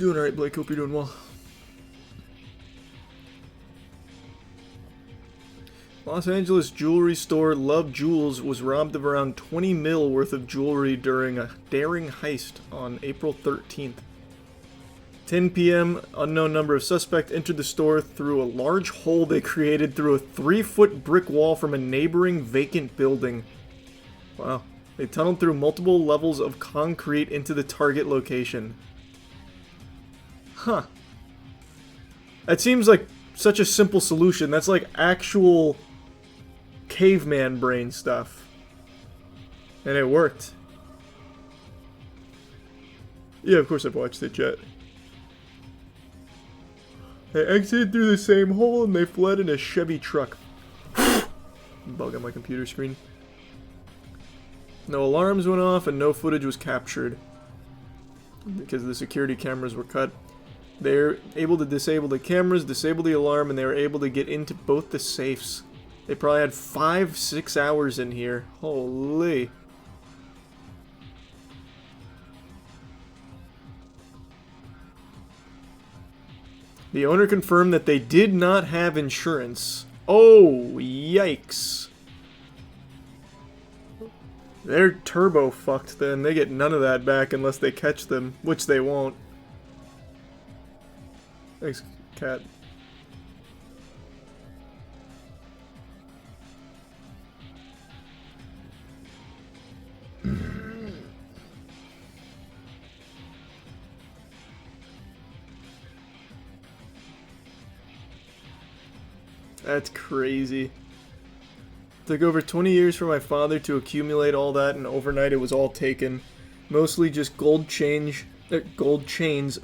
Doing alright, Blake. Hope you're doing well. Los Angeles jewelry store Love Jewels was robbed of around 20 mil worth of jewelry during a daring heist on April 13th. 10 p.m., unknown number of suspect entered the store through a large hole they created through a 3-foot brick wall from a neighboring vacant building. Wow. They tunneled through multiple levels of concrete into the target location. Huh. That seems like such a simple solution. That's like actual caveman brain stuff. And it worked. Yeah, of course I've watched it, Jet. They exited through the same hole and they fled in a Chevy truck. Bug on my computer screen. No alarms went off and no footage was captured because the security cameras were cut. They're able to disable the cameras, disable the alarm, and they were able to get into both the safes. They probably had 5-6 hours in here. Holy. The owner confirmed that they did not have insurance. Oh, yikes. They're turbo fucked then. They get none of that back unless they catch them, which they won't. Thanks, cat. That's crazy. Took over 20 years for my father to accumulate all that, and overnight it was all taken. Mostly just gold chains.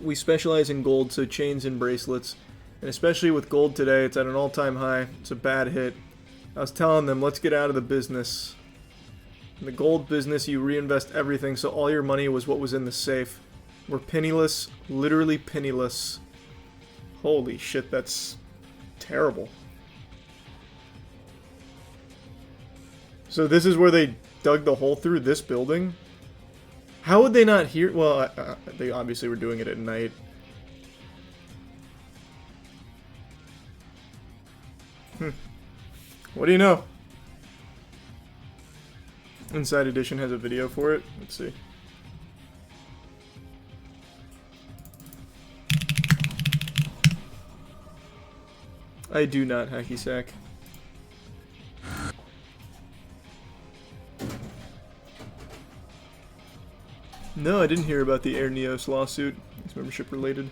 We specialize in gold, so chains and bracelets. And especially with gold today, it's at an all-time high. It's a bad hit. I was telling them, let's get out of the business. In the gold business, you reinvest everything, so all your money was what was in the safe. We're penniless, literally penniless. Holy shit, that's terrible. So this is where they dug the hole through this building? How would they not hear? Well, they obviously were doing it at night. What do you know? Inside Edition has a video for it. Let's see. I do not, hacky sack. No, I didn't hear about the Air Neos lawsuit. It's membership related.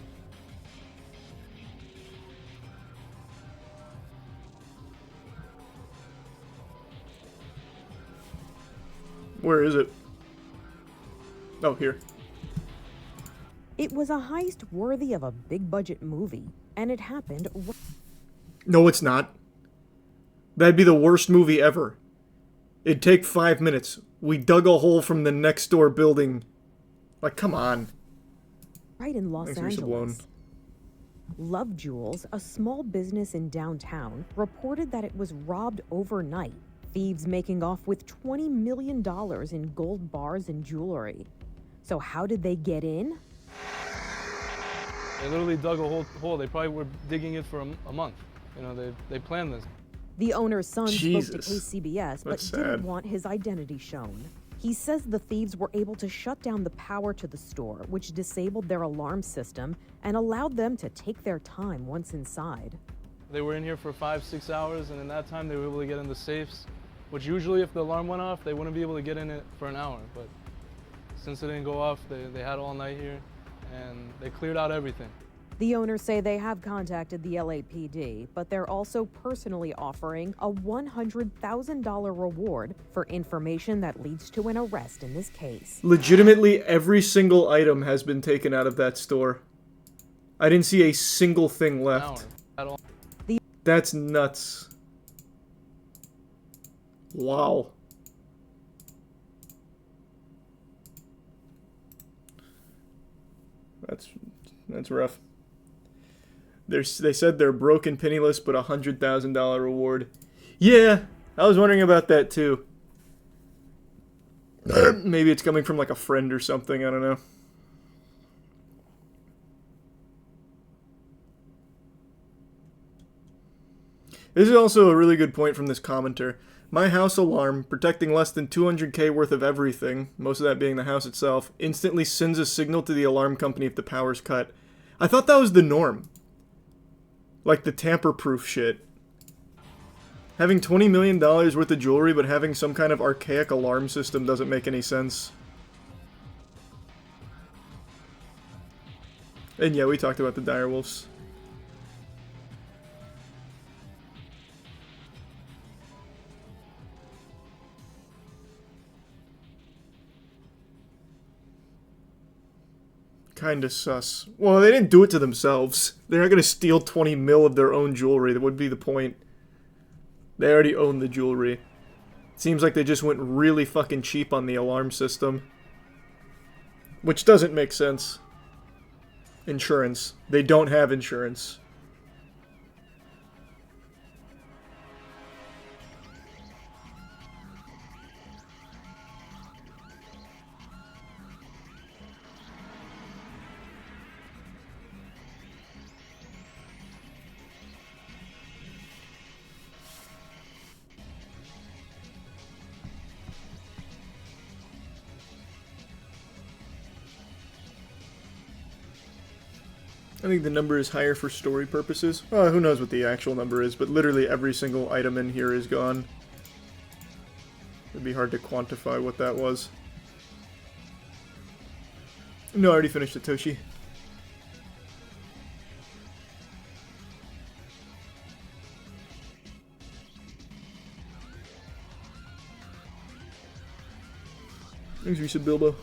Where is it? Oh, here. It was a heist worthy of a big budget movie, and it happened. No, it's not. That'd be the worst movie ever. It'd take 5 minutes. We dug a hole from the next door building. Like, come on. Right in Los Angeles. Love Jewels, a small business in downtown, reported that it was robbed overnight. Thieves making off with $20 million in gold bars and jewelry. So how did they get in? They literally dug a whole hole. They probably were digging it for a month. You know, they planned this. The owner's son Jesus. spoke to KCBS, but That's didn't sad. want his identity shown. He says the thieves were able to shut down the power to the store, which disabled their alarm system and allowed them to take their time once inside. They were in here for 5-6 hours, and in that time they were able to get in the safes, which usually if the alarm went off, they wouldn't be able to get in it for an hour. But since it didn't go off, they had all night here, and they cleared out everything. The owners say they have contacted the LAPD, but they're also personally offering a $100,000 reward for information that leads to an arrest in this case. Legitimately, every single item has been taken out of that store. I didn't see a single thing left. At all. That's nuts. Wow. That's rough. They said they're broke and penniless, but $100,000 reward. Yeah, I was wondering about that too. Maybe it's coming from like a friend or something, I don't know. This is also a really good point from this commenter. My house alarm, protecting less than 200k worth of everything, most of that being the house itself, instantly sends a signal to the alarm company if the power's cut. I thought that was the norm. Like the tamper-proof shit. Having $20 million worth of jewelry but having some kind of archaic alarm system doesn't make any sense. And yeah, we talked about the direwolves. Kinda sus. Well, they didn't do it to themselves. They're not gonna steal 20 mil of their own jewelry. That would be the point. They already own the jewelry. Seems like they just went really fucking cheap on the alarm system. Which doesn't make sense. Insurance. They don't have insurance. I think the number is higher for story purposes. Who knows what the actual number is, but literally every single item in here is gone. It'd be hard to quantify what that was. No, I already finished it, Toshi. Thanks, Risa Bilbo.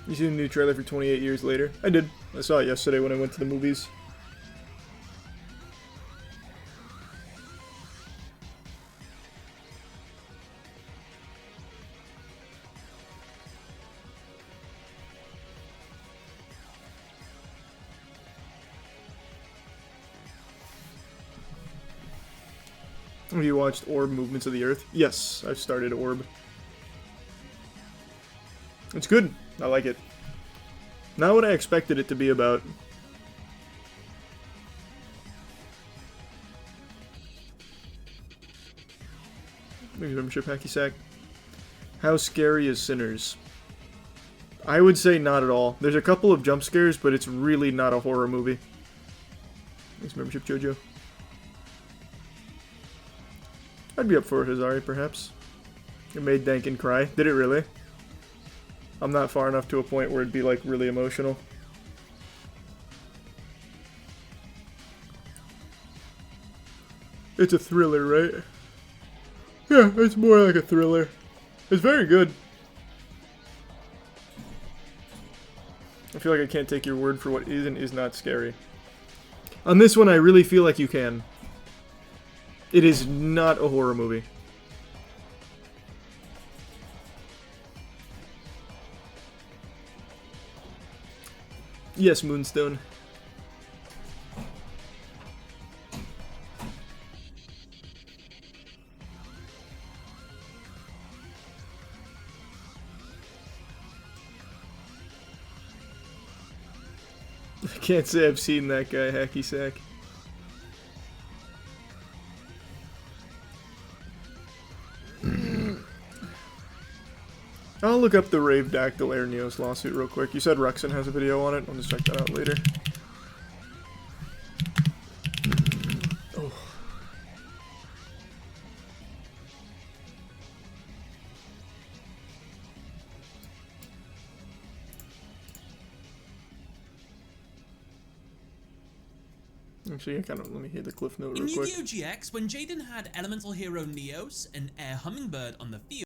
You seen the new trailer for 28 Years Later? I did. I saw it yesterday when I went to the movies. Have you watched Orb Movements of the Earth? Yes, I've started Orb. It's good. I like it. Not what I expected it to be about. Maybe membership hacky sack. How scary is Sinners? I would say not at all. There's a couple of jump scares, but it's really not a horror movie. Thanks, membership Jojo. I'd be up for Hazari, perhaps. It made Dankin cry. Did it really? I'm not far enough to a point where it'd be, like, really emotional. It's a thriller, right? Yeah, it's more like a thriller. It's very good. I feel like I can't take your word for what is and is not scary. On this one, I really feel like you can. It is not a horror movie. Yes, Moonstone. I can't say I've seen that guy, Hacky Sack. I'll look up the Ravedactyl Air Neos lawsuit real quick. You said Ruxin has a video on it. I'll just check that out later. Oh. Actually, let me hear the cliff note real quick. In Yu-Gi-Oh! GX, when Jaden had Elemental Hero Neos and Air Hummingbird on the field,